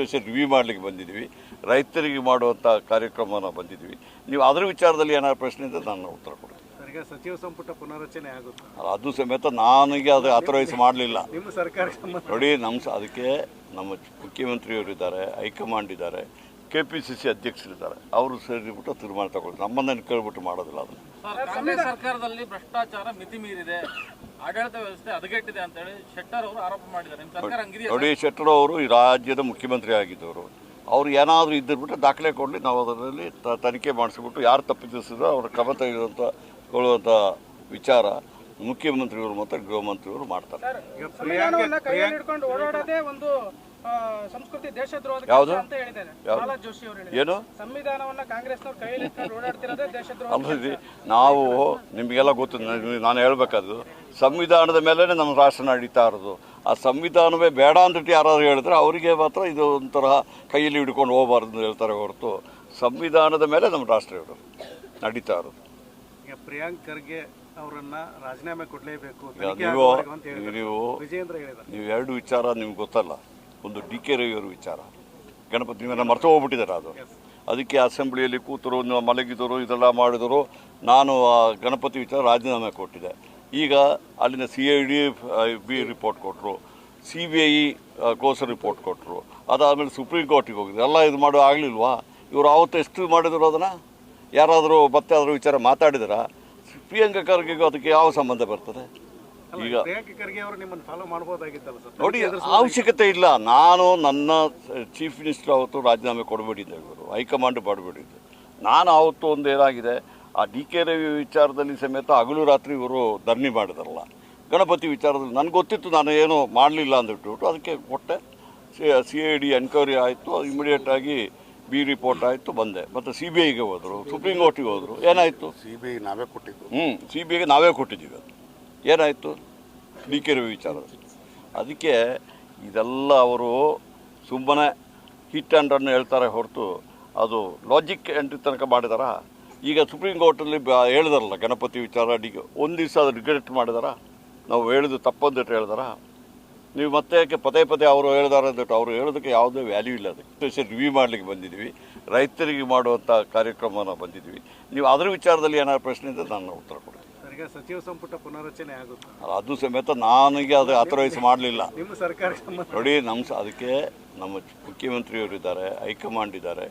Review ಮಾಡಲಿಕ್ಕೆ ಬಂದಿದ್ದೀವಿ. ರೈತರಿಗೆ ಮಾಡುವಂಥ ಕಾರ್ಯಕ್ರಮನ ಬಂದಿದ್ದೀವಿ. ನೀವು ಅದರ ವಿಚಾರದಲ್ಲಿ ಏನಾದ್ರು ಪ್ರಶ್ನೆ ಇದ್ದರೆ ನಾನು ಉತ್ತರ ಕೊಡ್ತೀನಿ. ಈಗ ಸಚಿವ ಸಂಪುಟ ಪುನರಚನೆ ಆಗುತ್ತೆ, ಅದು ಸಮೇತ ನನಗೆ ಅದು ಅಥರೈಸ್ ಮಾಡಲಿಲ್ಲ. ನಿಮ್ಮ ಸರ್ಕಾರ ನೋಡಿ, ಅದಕ್ಕೆ ನಮ್ಮ ಮುಖ್ಯಮಂತ್ರಿಯವರು ಇದ್ದಾರೆ, ಹೈಕಮಾಂಡ್ ಇದ್ದಾರೆ, KPCC ಅಧ್ಯಕ್ಷರಿದ್ದಾರೆ. ಅವರು ಸೇರಿಬಿಟ್ಟು ತೀರ್ಮಾನ ತಗೊಳ್ಳಿ. ನಮ್ಮನ್ನು ಕೇಳ್ಬಿಟ್ಟು ಮಾಡೋದಿಲ್ಲ. ಅದು ಕಾಂಗ್ರೆಸ್ ಸರ್ಕಾರದಲ್ಲಿ ಭ್ರಷ್ಟಾಚಾರ ಮಿತಿ ಮೀರಿದೆ, ಆಡಳಿತ ವ್ಯವಸ್ಥೆ ಹದಗೆಟ್ಟಿದೆ ಅಂತ ಹೇಳಿ ಶೆಟ್ಟರ್ ಅವರು ಆರೋಪ ಮಾಡಿದ್ದಾರೆ. ನಿಮ್ಮ ಸರ್ಕಾರ ಹಂಗಿದೆಯಾ? ನೋಡಿ, ಶೆಟ್ಟರ್ ಅವರು ಈ ರಾಜ್ಯದ ಮುಖ್ಯಮಂತ್ರಿ ಆಗಿದ್ದವರು. ಅವ್ರು ಏನಾದರೂ ಇದ್ದಿರ್ಬಿಟ್ಟು ದಾಖಲೆ ಕೊಡಲಿ, ನಾವು ಅದರಲ್ಲಿ ತನಿಖೆ ಮಾಡಿಸ್ಬಿಟ್ಟು ಯಾರು ತಪ್ಪಿಸಿದ್ರು ಅವ್ರ ಕ್ರಮ ತೆಗೆದುಕೊಳ್ಳುವಂಥ ವಿಚಾರ ಮುಖ್ಯಮಂತ್ರಿಗಳು ಮತ್ತು ಗೃಹ ಮಂತ್ರಿಗಳು ಮಾಡ್ತಾರೆ. ಸಂಸ್ಕೃತಿ ದೇಶದ್ರೋಹ ಅಂತ ಹೇಳಿದ್ದಾರೆ ಪ್ರಹ್ಲಾದ್ ಜೋಶಿ ಅವರು. ಏನು ಸಂವಿಧಾನವನ್ನ ಕಾಂಗ್ರೆಸ್ನವರು ಕೈಯಲ್ಲಿ ಓಡಾಡ್ತಿರೋದೇ ದೇಶದ್ರೋಹ ಅಲ್ರಿ. ನಾವು ನಿಮಗೆಲ್ಲ ಗೊತ್ತು, ನಾನು ಹೇಳ್ಬೇಕಾದ್ರು ಸಂವಿಧಾನದ ಮೇಲೇ ನಮ್ಮ ರಾಷ್ಟ್ರ ನಡೀತಾ ಇರೋದು. ಆ ಸಂವಿಧಾನವೇ ಬೇಡ ಅಂದ್ಬಿಟ್ಟು ಯಾರಾದ್ರು ಹೇಳಿದ್ರೆ ಅವರಿಗೆ ಮಾತ್ರ ಇದು ಒಂಥರ ಕೈಯಲ್ಲಿ ಹಿಡ್ಕೊಂಡು ಹೋಗಬಾರ್ದು ಅಂತ ಹೇಳ್ತಾರೆ ಹೊರತು ಸಂವಿಧಾನದ ಮೇಲೆ ನಮ್ಮ ರಾಷ್ಟ್ರ ಇರೋದು ನಡೀತಾ ಇರೋದು. ಈಗ ಪ್ರಿಯಾಂಕ್ ಖರ್ಗೆ ಅವರನ್ನ ರಾಜೀನಾಮೆ ಕೊಡಲೇಬೇಕು ನೀವು ಎರಡು ವಿಚಾರ ನಿಮ್ಗೆ ಗೊತ್ತಲ್ಲ. ಒಂದು DK ರವಿಯವರು ವಿಚಾರ, ಗಣಪತಿ ಮೇಲೆ ಮರ್ತು ಹೋಗ್ಬಿಟ್ಟಿದ್ದಾರೆ. ಅದು ಅದಕ್ಕೆ ಅಸೆಂಬ್ಲಿಯಲ್ಲಿ ಕೂತರು, ಮಲಗಿದರು, ಇದೆಲ್ಲ ಮಾಡಿದರು. ನಾನು ಆ ಗಣಪತಿ ವಿಚಾರ ರಾಜೀನಾಮೆ ಕೊಟ್ಟಿದ್ದೆ. ಈಗ ಅಲ್ಲಿನ CID ರಿಪೋರ್ಟ್ ಕೊಟ್ಟರು, CBI ಕೋಸ ರಿಪೋರ್ಟ್ ಕೊಟ್ಟರು. ಅದಾದಮೇಲೆ ಸುಪ್ರೀಂ ಕೋರ್ಟಿಗೆ ಹೋಗಿದ್ರು. ಎಲ್ಲ ಇದು ಮಾಡೋ ಆಗಲಿಲ್ವಾ? ಇವರು ಆವತ್ತು ಎಷ್ಟು ಮಾಡಿದ್ರು ಅದನ್ನು? ಯಾರಾದರೂ ಮತ್ತೆ ಅದರ ವಿಚಾರ ಮಾತಾಡಿದಾರ? ಪ್ರಿಯಾಂಕ ಖರ್ಗೆಗೂ ಅದಕ್ಕೆ ಯಾವ ಸಂಬಂಧ ಬರ್ತದೆ? ಈಗ ನೋಡಿ, ಅವಶ್ಯಕತೆ ಇಲ್ಲ. ನಾನು ನನ್ನ ಚೀಫ್ ಮಿನಿಸ್ಟರ್ ಅವತ್ತು ರಾಜೀನಾಮೆ ಕೊಡಬೇಡಿದ್ದೆ, ಇವರು ಹೈಕಮಾಂಡ್ ಮಾಡಬೇಡಿದ್ದೆ. ನಾನು ಅವತ್ತು ಒಂದು ಏನಾಗಿದೆ, ಆ DK ರವಿ ವಿಚಾರದಲ್ಲಿ ಸಮೇತ ಹಗಲು ರಾತ್ರಿ ಇವರು ಧರಣಿ ಮಾಡಿದಾರಲ್ಲ. ಗಣಪತಿ ವಿಚಾರದಲ್ಲಿ ನನಗೆ ಗೊತ್ತಿತ್ತು, ನಾನು ಏನೂ ಮಾಡಲಿಲ್ಲ ಅಂದ್ಬಿಟ್ಟು ಅದಕ್ಕೆ ಕೊಟ್ಟೆ. CID ಎನ್ಕ್ವೈರಿ ಆಯಿತು, ಇಮಿಡಿಯೇಟಾಗಿ ರಿಪೋರ್ಟ್ ಆಯಿತು, ಬಂದೆ. ಮತ್ತು CBIಗೆ ಹೋದರು, ಸುಪ್ರೀಂ ಕೋರ್ಟಿಗೆ ಹೋದರು. ಏನಾಯಿತು? CBI ನಾವೇ ಕೊಟ್ಟಿದ್ದು. CBIಗೆ ನಾವೇ ಕೊಟ್ಟಿದ್ದೀವಿ. ಅದು ಏನಾಯಿತು? DK ರವಿ ವಿಚಾರ. ಅದಕ್ಕೆ ಇದೆಲ್ಲ ಅವರು ಸುಮ್ಮನೆ ಹಿಟ್ ಆ್ಯಂಡ್ ರನ್ ಹೇಳ್ತಾರೆ ಹೊರತು ಅದು ಲಾಜಿಕ್ ಎಂಟ್ರಿ ತನಕ ಮಾಡಿದಾರ. ಈಗ ಸುಪ್ರೀಂ ಕೋರ್ಟಲ್ಲಿ ಹೇಳಿದಾರಲ್ಲ ಗಣಪತಿ ವಿಚಾರ, ಒಂದು ದಿವಸ ಅದು ರಿಗ್ರೆಟ್ ಮಾಡಿದಾರ. ನಾವು ಹೇಳಿದ್ದು ತಪ್ಪಂದಿಟ್ಟು ಹೇಳಿದಾರ. ನೀವು ಮತ್ತೆ ಯಾಕೆ ಪದೇ ಅವರು ಹೇಳಿದಾರೆ ಅಂದ್ಬಿಟ್ಟು ಅವ್ರು ಹೇಳೋದಕ್ಕೆ ಯಾವುದೇ ವ್ಯಾಲ್ಯೂ ಇಲ್ಲ. ಅದಕ್ಕೆ ರಿವ್ಯೂ ಮಾಡಲಿಕ್ಕೆ ಬಂದಿದ್ದೀವಿ. ರೈತರಿಗೆ ಮಾಡುವಂಥ ಕಾರ್ಯಕ್ರಮನ ಬಂದಿದ್ದೀವಿ. ನೀವು ಅದರ ವಿಚಾರದಲ್ಲಿ ಏನಾದ್ರು ಪ್ರಶ್ನೆ ಇದ್ದರೆ ನಾನು ಉತ್ತರ ಕೊಡ್ತೀನಿ. ಈಗ ಸಚಿವ ಸಂಪುಟ ಪುನರಚನೆ ಆಗುತ್ತೆ, ಅದು ಸಮೇತ ನನಗೆ ಅದು ಅಥರೈಸ್ ಮಾಡಲಿಲ್ಲ. ನಿಮ್ಮ ಸರ್ಕಾರ ನೋಡಿ, ಅದಕ್ಕೆ ನಮ್ಮ ಮುಖ್ಯಮಂತ್ರಿಯವರು ಇದ್ದಾರೆ, ಹೈಕಮಾಂಡ್ ಇದ್ದಾರೆ,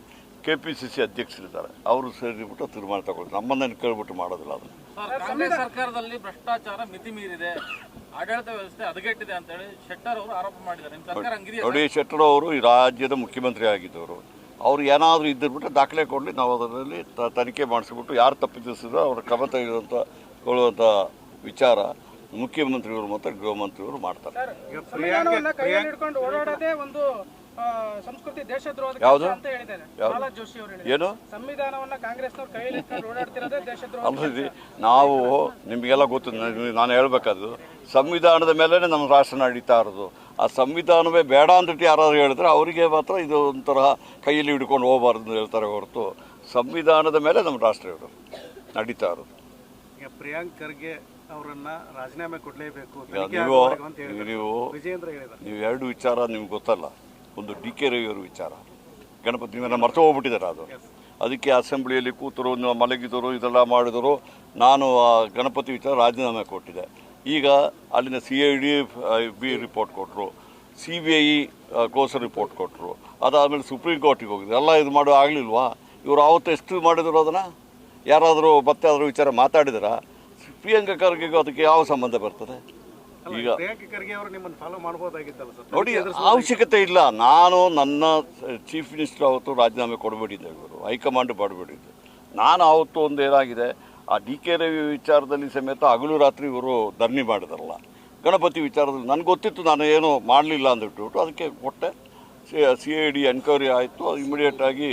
KPCC ಅಧ್ಯಕ್ಷರಿದ್ದಾರೆ. ಅವರು ಸೇರಿಬಿಟ್ಟು ತೀರ್ಮಾನ ತಗೊಳ್ಳಿ. ನಮ್ಮನ್ನು ಕೇಳ್ಬಿಟ್ಟು ಮಾಡೋದಿಲ್ಲ. ಅದು ಕಾಂಗ್ರೆಸ್ ಸರ್ಕಾರದಲ್ಲಿ ಭ್ರಷ್ಟಾಚಾರ ಮಿತಿ ಮೀರಿದೆ, ಆಡಳಿತ ವ್ಯವಸ್ಥೆ ಹದಗೆಟ್ಟಿದೆ ಅಂತ ಹೇಳಿ ಶೆಟ್ಟರ್ ಅವರು ಆರೋಪ ಮಾಡಿದ್ದಾರೆ. ನಿಮ್ಮ ಸರ್ಕಾರ ಹಂಗಿದೆಯಾ? ನೋಡಿ, ಶೆಟ್ಟರ್ ಅವರು ಈ ರಾಜ್ಯದ ಮುಖ್ಯಮಂತ್ರಿ ಆಗಿದ್ದವರು. ಅವ್ರು ಏನಾದರೂ ಇದ್ದಿರ್ಬಿಟ್ಟು ದಾಖಲೆ ಕೊಡಲಿ, ನಾವು ಅದರಲ್ಲಿ ತನಿಖೆ ಮಾಡಿಸ್ಬಿಟ್ಟು ಯಾರು ತಪ್ಪಿಸಿದ್ರು ಅವ್ರ ಕ್ರಮ ತೆಗೆದುಕೊಳ್ಳುವಂಥ ವಿಚಾರ ಮುಖ್ಯಮಂತ್ರಿಗಳು ಮತ್ತು ಗೃಹ ಮಂತ್ರಿಗಳು ಮಾಡ್ತಾರೆ. ಸಂಸ್ಕೃತಿ ದೇಶದ್ರೋಹ ಅಂತ ಹೇಳಿದ್ದಾರೆ ಪ್ರಹ್ಲಾದ್ ಜೋಶಿ ಅವರು. ಏನು? ಸಂವಿಧಾನವನ್ನ ಕಾಂಗ್ರೆಸ್ನವರು ಕೈಯಲ್ಲಿ ಓಡಾಡ್ತಿರೋದೇ ದೇಶದ್ರೋಹ. ಅಲ್ರಿ, ನಾವು ನಿಮಗೆಲ್ಲ ಗೊತ್ತು, ನಾನು ಹೇಳ್ಬೇಕಾದ್ರು ಸಂವಿಧಾನದ ಮೇಲೇ ನಮ್ಮ ರಾಷ್ಟ್ರ ನಡೀತಾ ಇರೋದು. ಆ ಸಂವಿಧಾನವೇ ಬೇಡ ಅಂದ್ಬಿಟ್ಟು ಯಾರಾದ್ರು ಹೇಳಿದ್ರೆ ಅವರಿಗೆ ಮಾತ್ರ ಇದು ಒಂಥರ ಕೈಯಲ್ಲಿ ಹಿಡ್ಕೊಂಡು ಹೋಗಬಾರ್ದು ಅಂತ ಹೇಳ್ತಾರೆ ಹೊರತು ಸಂವಿಧಾನದ ಮೇಲೆ ನಮ್ಮ ರಾಷ್ಟ್ರ ಇರೋದು ನಡೀತಾ ಇರೋದು. ಈಗ ಪ್ರಿಯಾಂಕ್ ಖರ್ಗೆ ಅವರನ್ನ ರಾಜೀನಾಮೆ ಕೊಡಲೇಬೇಕು ನೀವು ಎರಡು ವಿಚಾರ ನಿಮ್ಗೆ ಗೊತ್ತಲ್ಲ. ಒಂದು DK ರವಿಯವರು ವಿಚಾರ, ಗಣಪತಿ ಮೇಲೆ ಮರ್ತು ಹೋಗ್ಬಿಟ್ಟಿದ್ದಾರೆ. ಅದು ಅದಕ್ಕೆ ಅಸೆಂಬ್ಲಿಯಲ್ಲಿ ಕೂತರು, ಮಲಗಿದರು, ಇದೆಲ್ಲ ಮಾಡಿದರು. ನಾನು ಆ ಗಣಪತಿ ವಿಚಾರ ರಾಜೀನಾಮೆ ಕೊಟ್ಟಿದ್ದೆ. ಈಗ ಅಲ್ಲಿನ CID ರಿಪೋರ್ಟ್ ಕೊಟ್ಟರು, CBI ಕೋಸ ರಿಪೋರ್ಟ್ ಕೊಟ್ಟರು. ಅದಾದಮೇಲೆ ಸುಪ್ರೀಂ ಕೋರ್ಟಿಗೆ ಹೋಗಿದ್ರು. ಎಲ್ಲ ಇದು ಮಾಡೋ ಆಗಲಿಲ್ವಾ? ಇವರು ಆವತ್ತು ಎಷ್ಟು ಮಾಡಿದ್ರು ಅದನ್ನು? ಯಾರಾದರೂ ಮತ್ತೆ ಅದರ ವಿಚಾರ ಮಾತಾಡಿದಾರ? ಪ್ರಿಯಾಂಕ ಖರ್ಗೆಗೂ ಅದಕ್ಕೆ ಯಾವ ಸಂಬಂಧ ಬರ್ತದೆ? ಈಗ ನೋಡಿ, ಅವಶ್ಯಕತೆ ಇಲ್ಲ. ನಾನು ನನ್ನ ಚೀಫ್ ಮಿನಿಸ್ಟರ್ ಅವತ್ತು ರಾಜೀನಾಮೆ ಕೊಡಬೇಡಿದ್ದೆ, ಇವರು ಹೈಕಮಾಂಡ್ ಮಾಡಬೇಡಿದ್ದೆ. ನಾನು ಅವತ್ತು ಒಂದು ಏನಾಗಿದೆ, ಆ DK ರವಿ ವಿಚಾರದಲ್ಲಿ ಸಮೇತ ಹಗಲು ರಾತ್ರಿ ಇವರು ಧರಣಿ ಮಾಡಿದಾರಲ್ಲ. ಗಣಪತಿ ವಿಚಾರದಲ್ಲಿ ನನಗೆ ಗೊತ್ತಿತ್ತು, ನಾನು ಏನೂ ಮಾಡಲಿಲ್ಲ ಅಂದ್ಬಿಟ್ಟು ಅದಕ್ಕೆ ಕೊಟ್ಟೆ. CID ಎನ್ಕ್ವೈರಿ ಆಯಿತು, ಇಮಿಡಿಯೇಟಾಗಿ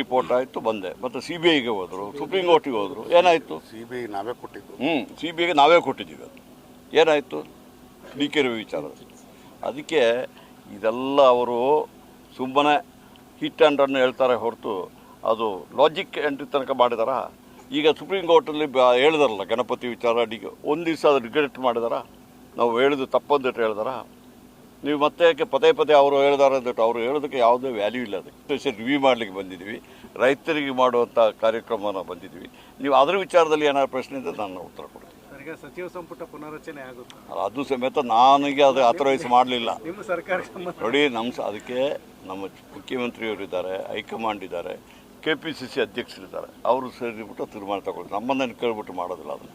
ರಿಪೋರ್ಟ್ ಆಯಿತು, ಬಂದೆ. ಮತ್ತು CBIಗೆ ಹೋದರು, ಸುಪ್ರೀಂ ಕೋರ್ಟಿಗೆ ಹೋದರು. ಏನಾಯಿತು? CBI ನಾವೇ ಕೊಟ್ಟಿದ್ದು. CBIಗೆ ನಾವೇ ಕೊಟ್ಟಿದ್ದೀವಿ. ಅದು ಏನಾಯಿತು? DK ರವಿ ವಿಚಾರ. ಅದಕ್ಕೆ ಇದೆಲ್ಲ ಅವರು ಸುಮ್ಮನೆ ಹಿಟ್ ಆ್ಯಂಡ್ ರನ್ ಹೇಳ್ತಾರೆ ಹೊರತು ಅದು ಲಾಜಿಕ್ ಎಂಟ್ರಿ ತನಕ ಮಾಡಿದಾರ. ಈಗ ಸುಪ್ರೀಂ ಕೋರ್ಟಲ್ಲಿ ಹೇಳಿದಾರಲ್ಲ ಗಣಪತಿ ವಿಚಾರ, ಒಂದು ದಿವಸ ಅದು ರಿಗ್ರೆಟ್ ಮಾಡಿದಾರ. ನಾವು ಹೇಳಿದ್ದು ತಪ್ಪಂದಿಟ್ಟು ಹೇಳಿದಾರ. ನೀವು ಮತ್ತೆ ಯಾಕೆ ಪದೇ ಪದೇ ಅವರು ಹೇಳಿದಾರೆ ಅಂದ್ಬಿಟ್ಟು ಅವರು ಹೇಳೋದಕ್ಕೆ ಯಾವುದೇ ವ್ಯಾಲ್ಯೂ ಇಲ್ಲ. ಅದಕ್ಕೆ ರಿವ್ಯೂ ಮಾಡಲಿಕ್ಕೆ ಬಂದಿದ್ದೀವಿ, ರೈತರಿಗೆ ಮಾಡುವಂಥ ಕಾರ್ಯಕ್ರಮನ ಬಂದಿದ್ದೀವಿ. ನೀವು ಅದರ ವಿಚಾರದಲ್ಲಿ ಏನಾದ್ರು ಪ್ರಶ್ನೆ ಇದ್ದರೆ ನಾನು ಉತ್ತರ ಕೊಡ್ತೀನಿ. ಈಗ ಸಚಿವ ಸಂಪುಟ ಪುನರಚನೆ ಆಗುತ್ತೆ, ಅದು ಸಮೇತ ನನಗೆ ಅದು ಅಥರೈಸ್ ಮಾಡಲಿಲ್ಲ. ನಿಮ್ಮ ಸರ್ಕಾರ ನೋಡಿ, ಅದಕ್ಕೆ ನಮ್ಮ ಮುಖ್ಯಮಂತ್ರಿಯವರು ಇದ್ದಾರೆ, ಹೈಕಮಾಂಡ್ ಇದ್ದಾರೆ, KPCC ಅಧ್ಯಕ್ಷರಿದ್ದಾರೆ, ಅವರು ಸೇರಿಬಿಟ್ಟು ತೀರ್ಮಾನ ತಗೊಳ್ತಾರೆ. ನಮ್ಮನ್ನು ಕೇಳ್ಬಿಟ್ಟು ಮಾಡೋದಿಲ್ಲ ಅದನ್ನು.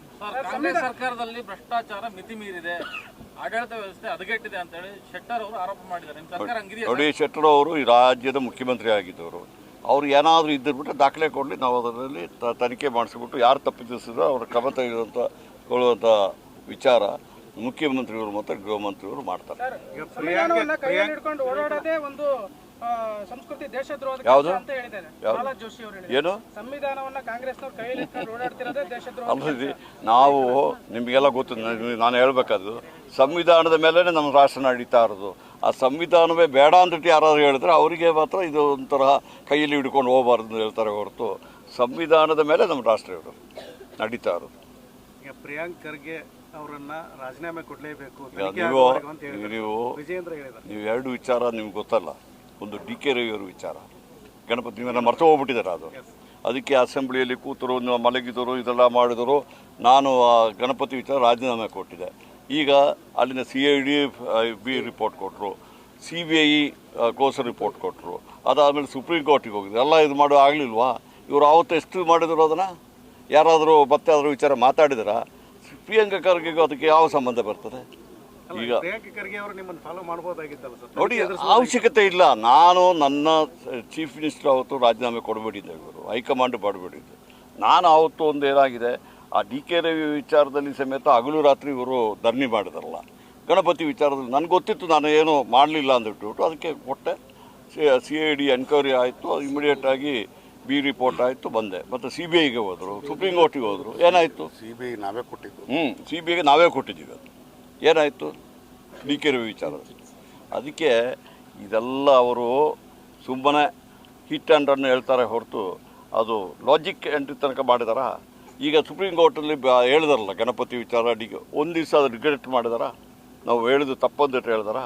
ಕಾಂಗ್ರೆಸ್ ಸರ್ಕಾರದಲ್ಲಿ ಭ್ರಷ್ಟಾಚಾರ ಮಿತಿ ಮೀರಿದೆ, ಆಡಳಿತ ವ್ಯವಸ್ಥೆ ಹದಗೆಟ್ಟಿದೆ ಅಂತ ಹೇಳಿ ಶೆಟ್ಟರ್ ಅವರು ಆರೋಪ ಮಾಡಿದ್ದಾರೆ. ನಿಮ್ಮ ಸರ್ಕಾರ ಹಂಗಿದೆಯಾ? ನೋಡಿ, ಶೆಟ್ಟರ್ ಅವರು ಈ ರಾಜ್ಯದ ಮುಖ್ಯಮಂತ್ರಿ ಆಗಿದ್ದವರು. ಅವ್ರು ಏನಾದರೂ ಇದ್ದಿರ್ಬಿಟ್ಟು ದಾಖಲೆ ಕೊಡಲಿ, ನಾವು ಅದರಲ್ಲಿ ತನಿಖೆ ಮಾಡಿಸ್ಬಿಟ್ಟು ಯಾರು ತಪ್ಪಿಸಿದ್ರು ಅವರ ಕ್ರಮ ತೆಗೆದುಕೊಳ್ಳುವಂಥ ವಿಚಾರ ಮುಖ್ಯಮಂತ್ರಿಗಳು ಮತ್ತು ಗೃಹ ಮಂತ್ರಿಗಳು ಮಾಡ್ತಾರೆ. ಸಂವಿಧಾನವನ್ನ ಕೈಯಲ್ಲಿ ಹಿಡ್ಕೊಂಡು ಓಡಾಡೋದೇ ಒಂದು ಸಂಸ್ಕೃತಿ ದೇಶದ್ರೋಹದ ಯಾವುದು ಅಂತ ಹೇಳಿದ್ದಾರೆ ಪ್ರಹ್ಲಾದ್ ಜೋಶಿ ಅವರು. ಏನು ಸಂವಿಧಾನವನ್ನ ಕಾಂಗ್ರೆಸ್ನವರು ಕೈಯಲ್ಲಿ ಹಿಡ್ಕೊಂಡು ಓಡಾಡ್ತಿರೋದೇ ದೇಶದ್ರೋಹ. ಅಲ್ಲದೆ ನಾವು ನಿಮಗೆಲ್ಲ ಗೊತ್ತು, ನಾನು ಹೇಳ್ಬೇಕಾದ್ರು ಸಂವಿಧಾನದ ಮೇಲೇ ನಮ್ಮ ರಾಷ್ಟ್ರ ನಡೀತಾ ಇರೋದು. ಆ ಸಂವಿಧಾನವೇ ಬೇಡ ಅಂದ್ಬಿಟ್ಟು ಯಾರಾದ್ರು ಹೇಳಿದ್ರೆ ಅವರಿಗೆ ಮಾತ್ರ ಇದು ಒಂಥರ ಕೈಯಲ್ಲಿ ಹಿಡ್ಕೊಂಡು ಹೋಗಬಾರ್ದು ಅಂತ ಹೇಳ್ತಾರೆ ಹೊರತು ಸಂವಿಧಾನದ ಮೇಲೆ ನಮ್ಮ ರಾಷ್ಟ್ರ ಇರೋದು ನಡೀತಾ ಇರೋದು. ಈಗ ಪ್ರಿಯಾಂಕ್ ಖರ್ಗೆ ಅವರನ್ನ ರಾಜೀನಾಮೆ ಕೊಡಲೇಬೇಕು ವಿಜಯೇಂದ್ರ ಹೇಳಿದ್ದಾರೆ. ನೀವು ಎರಡು ವಿಚಾರ ನಿಮ್ಗೆ ಗೊತ್ತಲ್ಲ. ಒಂದು DK ರವಿ ಅವರ ವಿಚಾರ, ಗಣಪತಿ ನೀವೆಲ್ಲ ಮರ್ತು ಹೋಗ್ಬಿಟ್ಟಿದ್ದಾರೆ. ಅದು ಅದಕ್ಕೆ ಅಸೆಂಬ್ಲಿಯಲ್ಲಿ ಕೂತರು, ಮಲಗಿದರು, ಇದೆಲ್ಲ ಮಾಡಿದರು. ನಾನು ಆ ಗಣಪತಿ ವಿಚಾರ ರಾಜೀನಾಮೆ ಕೊಟ್ಟಿದ್ದೆ. ಈಗ ಅಲ್ಲಿನ CID ರಿಪೋರ್ಟ್ ಕೊಟ್ಟರು, CBI ಕೋಸ ರಿಪೋರ್ಟ್ ಕೊಟ್ಟರು. ಅದಾದಮೇಲೆ ಸುಪ್ರೀಂ ಕೋರ್ಟಿಗೆ ಹೋಗಿದ್ರು. ಎಲ್ಲ ಇದು ಮಾಡೋ ಆಗಲಿಲ್ವಾ? ಇವರು ಆವತ್ತು ಎಷ್ಟು ಮಾಡಿದ್ರು ಅದನ್ನು? ಯಾರಾದರೂ ಮತ್ತೆ ಅದರ ವಿಚಾರ ಮಾತಾಡಿದಾರಾ? ಪ್ರಿಯಾಂಕ ಖರ್ಗೆಗೂ ಅದಕ್ಕೆ ಯಾವ ಸಂಬಂಧ ಬರ್ತದೆ? ಈಗ ಪ್ರಿಯಾಂಕ ಖರ್ಗೆ ಅವರು ನಿಮ್ಮನ್ನು ಫಾಲೋ ಮಾಡ್ಬೋದಾಗಿತ್ತಲ್ಲ ಸರ್? ನೋಡಿ, ಅವಶ್ಯಕತೆ ಇಲ್ಲ. ನಾನು ನನ್ನ ಚೀಫ್ ಮಿನಿಸ್ಟರ್ ಅವತ್ತು ರಾಜೀನಾಮೆ ಕೊಡಬೇಡಿದ್ದೆ, ಇವರು ಹೈಕಮಾಂಡ್ ಮಾಡಬೇಡಿದ್ದು. ನಾನು ಅವತ್ತು ಒಂದು ಏನಾಗಿದೆ, ಆ DK ರವಿ ವಿಚಾರದಲ್ಲಿ ಸಮೇತ ಹಗಲು ರಾತ್ರಿ ಇವರು ಧರಣಿ ಮಾಡಿದಾರಲ್ಲ. ಗಣಪತಿ ವಿಚಾರದಲ್ಲಿ ನನಗೆ ಗೊತ್ತಿತ್ತು, ನಾನು ಏನೂ ಮಾಡಲಿಲ್ಲ ಅಂದ್ಬಿಟ್ಟು ಅದಕ್ಕೆ ಕೊಟ್ಟೆ. CID ಎನ್ಕ್ವೈರಿ ಆಯಿತು, ಇಮಿಡಿಯೇಟಾಗಿ ರಿಪೋರ್ಟ್ ಆಯಿತು, ಬಂದೆ. ಮತ್ತು CBIಗೆ ಹೋದರು, ಸುಪ್ರೀಂ ಕೋರ್ಟಿಗೆ ಹೋದರು. ಏನಾಯಿತು? CBI ನಾವೇ ಕೊಟ್ಟಿದ್ದು. CBIಗೆ ನಾವೇ ಕೊಟ್ಟಿದ್ದೀವಿ. ಅದು ಏನಾಯಿತು? DK ರವಿ ವಿಚಾರದಲ್ಲಿ. ಅದಕ್ಕೆ ಇದೆಲ್ಲ ಅವರು ಸುಮ್ಮನೆ ಹಿಟ್ ಆ್ಯಂಡ್ ರನ್ ಹೇಳ್ತಾರೆ ಹೊರತು ಅದು ಲಾಜಿಕ್ ಎಂಟ್ರಿ ತನಕ ಮಾಡಿದಾರ. ಈಗ ಸುಪ್ರೀಂ ಕೋರ್ಟಲ್ಲಿ ಹೇಳಿದಾರಲ್ಲ ಗಣಪತಿ ವಿಚಾರ, ಒಂದು ದಿವಸ ಅದು ರಿಗ್ರೆಟ್ ಮಾಡಿದಾರ. ನಾವು ಹೇಳಿದ್ದು ತಪ್ಪಂದಿಟ್ಟು ಹೇಳಿದಾರ.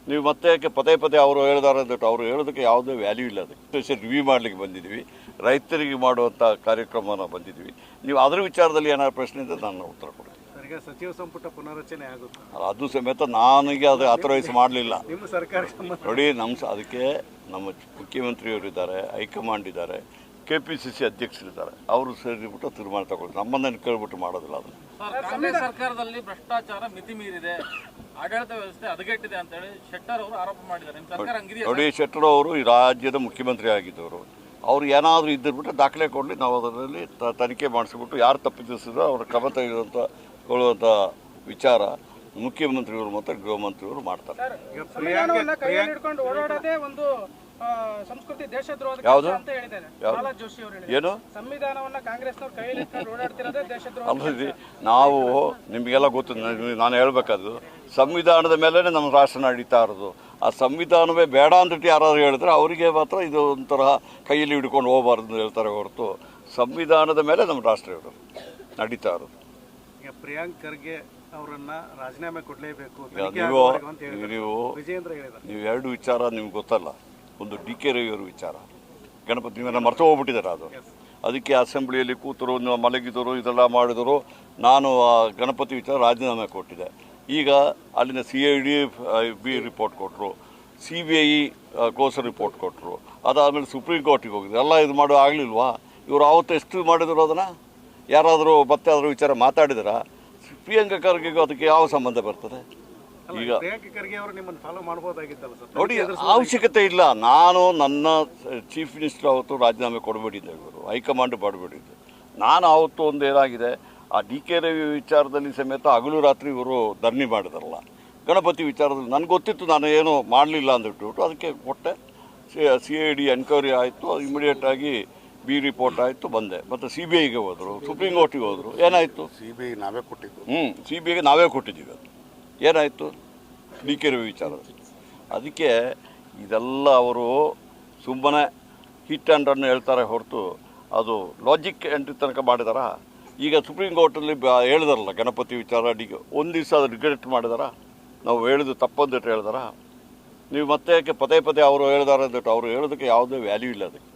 ನೀವು ಮತ್ತೆ ಯಾಕೆ ಪದೇ ಪದೇ ಅವರು ಹೇಳಿದಾರೆ ಅಂದ್ಬಿಟ್ಟು ಅವರು ಹೇಳೋದಕ್ಕೆ ಯಾವುದೇ ವ್ಯಾಲ್ಯೂ ಇಲ್ಲ. ಅದಕ್ಕೆ ರಿವ್ಯೂ ಮಾಡಲಿಕ್ಕೆ ಬಂದಿದ್ದೀವಿ, ರೈತರಿಗೆ ಮಾಡುವಂಥ ಕಾರ್ಯಕ್ರಮನ ಬಂದಿದ್ದೀವಿ. ನೀವು ಅದರ ವಿಚಾರದಲ್ಲಿ ಏನಾದ್ರು ಪ್ರಶ್ನೆ ಇದ್ದರೆ ನಾನು ಉತ್ತರ ಕೊಡ್ತೀನಿ. ಈಗ ಸಚಿವ ಸಂಪುಟ ಪುನರಚನೆ ಆಗುತ್ತೆ, ಅದು ಸಮೇತ ನನಗೆ ಅದು ಅಥರೈಸ್ ಮಾಡಲಿಲ್ಲ. ನಿಮ್ಮ ಸರ್ಕಾರ ನೋಡಿ, ಅದಕ್ಕೆ ನಮ್ಮ ಮುಖ್ಯಮಂತ್ರಿಯವರು ಇದ್ದಾರೆ, ಹೈಕಮಾಂಡ್ ಇದ್ದಾರೆ, KPCC ಅಧ್ಯಕ್ಷರಿದ್ದಾರೆ, ಅವರು ಸೇರಿಬಿಟ್ಟು ತೀರ್ಮಾನ ತಗೊಳ್ತಾರೆ. ನಮ್ಮನ್ನು ಕೇಳ್ಬಿಟ್ಟು ಮಾಡೋದಿಲ್ಲ ಅದನ್ನು. ಕಾಂಗ್ರೆಸ್ ಸರ್ಕಾರದಲ್ಲಿ ಭ್ರಷ್ಟಾಚಾರ ಮಿತಿ ಮೀರಿದೆ, ಆಡಳಿತ ವ್ಯವಸ್ಥೆ ಹದಗೆಟ್ಟಿದೆ ಅಂತ ಹೇಳಿ ಶೆಟ್ಟರ್ ಅವರು ಆರೋಪ ಮಾಡಿದ್ದಾರೆ. ನಿಮ್ಮ ಸರ್ಕಾರ ಹಂಗಿದೆಯಾ? ನೋಡಿ, ಶೆಟ್ಟರ್ ಅವರು ಈ ರಾಜ್ಯದ ಮುಖ್ಯಮಂತ್ರಿ ಆಗಿದ್ದವರು. ಅವ್ರು ಏನಾದರೂ ಇದ್ದಿರ್ಬಿಟ್ಟು ದಾಖಲೆ ಕೊಡಲಿ, ನಾವು ಅದರಲ್ಲಿ ತನಿಖೆ ಮಾಡಿಸ್ಬಿಟ್ಟು ಯಾರು ತಪ್ಪಿಸಿದ್ರು ಅವರ ಕ್ರಮ ತೆಗೆದುಕೊಳ್ಳುವಂಥ ವಿಚಾರ ಮುಖ್ಯಮಂತ್ರಿಗಳು ಮತ್ತು ಗೃಹ ಮಂತ್ರಿಗಳು ಮಾಡ್ತಾರೆ. ಸಂವಿಧಾನವನ್ನ ಕೈಯಲ್ಲಿ ಹಿಡ್ಕೊಂಡು ಓಡಾಡೋದೇ ಒಂದು ಸಂಸ್ಕೃತಿ ದೇಶದ್ರೋಹದ ಅಂತ ಹೇಳಿದ್ದಾರೆ ಪ್ರಹ್ಲಾದ್ ಜೋಶಿ ಅವರು. ಏನು? ಸಂವಿಧಾನವನ್ನ ಕಾಂಗ್ರೆಸ್ನವರು ಕೈಯಲ್ಲಿ ಹಿಡ್ಕೊಂಡು ಓಡಾಡ್ತಿರೋದೇ ದೇಶದ್ರೋಹ. ಅಲ್ಲದೆ ನಾವು ನಿಮಗೆಲ್ಲ ಗೊತ್ತು, ನಾನು ಹೇಳ್ಬೇಕಾದ್ರು ಸಂವಿಧಾನದ ಮೇಲೇ ನಮ್ಮ ರಾಷ್ಟ್ರ ನಡೀತಾ ಇರೋದು. ಆ ಸಂವಿಧಾನವೇ ಬೇಡ ಅಂದ್ಬಿಟ್ಟು ಯಾರಾದ್ರು ಹೇಳಿದ್ರೆ ಅವರಿಗೆ ಮಾತ್ರ ಇದು ಒಂಥರ ಕೈಯಲ್ಲಿ ಹಿಡ್ಕೊಂಡು ಹೋಗಬಾರ್ದು ಅಂತ ಹೇಳ್ತಾರೆ ಹೊರತು ಸಂವಿಧಾನದ ಮೇಲೆ ನಮ್ಮ ರಾಷ್ಟ್ರ ಇರೋದು ನಡೀತಾ ಇರೋದು. ಈಗ ಪ್ರಿಯಾಂಕ್ ಖರ್ಗೆ ಅವರನ್ನ ರಾಜೀನಾಮೆ ಕೊಡಲೇಬೇಕು ವಿಜಯೇಂದ್ರ ಹೇಳಿದ್ದಾರೆ. ನೀವು ಎರಡು ವಿಚಾರ ನಿಮ್ಗೆ ಗೊತ್ತಲ್ಲ. ಒಂದು DK ರವಿ ಅವರ ವಿಚಾರ, ಗಣಪತಿ ನೀವೆಲ್ಲ ಮರ್ತು ಹೋಗ್ಬಿಟ್ಟಿದ್ದಾರೆ. ಅದು ಅದಕ್ಕೆ ಅಸೆಂಬ್ಲಿಯಲ್ಲಿ ಕೂತರು, ಮಲಗಿದರು, ಇದೆಲ್ಲ ಮಾಡಿದರು. ನಾನು ಆ ಗಣಪತಿ ವಿಚಾರ ರಾಜೀನಾಮೆ ಕೊಟ್ಟಿದ್ದೆ. ಈಗ ಅಲ್ಲಿನ CID ರಿಪೋರ್ಟ್ ಕೊಟ್ಟರು, CBI ಕೋಸ ರಿಪೋರ್ಟ್ ಕೊಟ್ಟರು. ಅದಾದಮೇಲೆ ಸುಪ್ರೀಂ ಕೋರ್ಟಿಗೆ ಹೋಗಿದ್ರು. ಎಲ್ಲ ಇದು ಮಾಡೋ ಆಗಲಿಲ್ವಾ? ಇವರು ಆವತ್ತು ಎಷ್ಟು ಮಾಡಿದ್ರು ಅದನ್ನು? ಯಾರಾದರೂ ಮತ್ತೆ ಅದರ ವಿಚಾರ ಮಾತಾಡಿದಾರಾ? ಪ್ರಿಯಾಂಕ ಖರ್ಗೆಗೂ ಅದಕ್ಕೆ ಯಾವ ಸಂಬಂಧ ಬರ್ತದೆ? ಈಗ ಪ್ರಿಯಾಂಕ ಖರ್ಗೆ ಅವರು ನಿಮ್ಮನ್ನು ಫಾಲೋ ಮಾಡ್ಬೋದಾಗಿತ್ತಲ್ಲ ಸರ್? ನೋಡಿ, ಅವಶ್ಯಕತೆ ಇಲ್ಲ. ನಾನು ನನ್ನ ಚೀಫ್ ಮಿನಿಸ್ಟರ್ ಅವತ್ತು ರಾಜೀನಾಮೆ ಕೊಡಬೇಡಿದ್ದೆ, ಇವರು ಹೈಕಮಾಂಡ್ ಮಾಡಬೇಡಿದ್ದು. ನಾನು ಅವತ್ತು ಒಂದು ಏನಾಗಿದೆ, ಆ DK ರವಿ ವಿಚಾರದಲ್ಲಿ ಸಮೇತ ಹಗಲು ರಾತ್ರಿ ಇವರು ಧರಣಿ ಮಾಡಿದಾರಲ್ಲ. ಗಣಪತಿ ವಿಚಾರದಲ್ಲಿ ನನಗೆ ಗೊತ್ತಿತ್ತು, ನಾನು ಏನೂ ಮಾಡಲಿಲ್ಲ ಅಂದ್ಬಿಟ್ಟು ಅದಕ್ಕೆ ಕೊಟ್ಟೆ. CID ಎನ್ಕ್ವೈರಿ ಆಯಿತು, ಇಮಿಡಿಯೇಟಾಗಿ ರಿಪೋರ್ಟ್ ಆಯಿತು, ಬಂದೆ. ಮತ್ತು CBIಗೆ ಹೋದರು, ಸುಪ್ರೀಂ ಕೋರ್ಟಿಗೆ ಹೋದರು. ಏನಾಯಿತು? CBI ನಾವೇ ಕೊಟ್ಟಿದ್ದು. CBIಗೆ ನಾವೇ ಕೊಟ್ಟಿದ್ದೀವಿ. ಅದು ಏನಾಯಿತು? DK ರವಿ ವಿಚಾರದಲ್ಲಿ. ಅದಕ್ಕೆ ಇದೆಲ್ಲ ಅವರು ಸುಮ್ಮನೆ ಹಿಟ್ ಆ್ಯಂಡ್ ರನ್ ಹೇಳ್ತಾರೆ ಹೊರತು ಅದು ಲಾಜಿಕ್ ಎಂಟ್ರಿ ತನಕ ಮಾಡಿದಾರ. ಈಗ ಸುಪ್ರೀಂ ಕೋರ್ಟಲ್ಲಿ ಹೇಳಿದಾರಲ್ಲ ಗಣಪತಿ ವಿಚಾರ, ಒಂದು ದಿವಸ ಅದು ರಿಗ್ರೆಟ್ ಮಾಡಿದಾರ. ನಾವು ಹೇಳಿದ್ದು ತಪ್ಪಂದಿಟ್ಟು ಹೇಳ್ದಾರ ನೀವು ಮತ್ತೆ ಯಾಕೆ ಪದೇ ಪದೇ ಅವರು ಹೇಳ್ದಾರ ಅಂದ್ಬಿಟ್ಟು ಅವ್ರು ಹೇಳೋದಕ್ಕೆ ಯಾವುದೇ ವ್ಯಾಲ್ಯೂ ಇಲ್ಲ ಅದಕ್ಕೆ.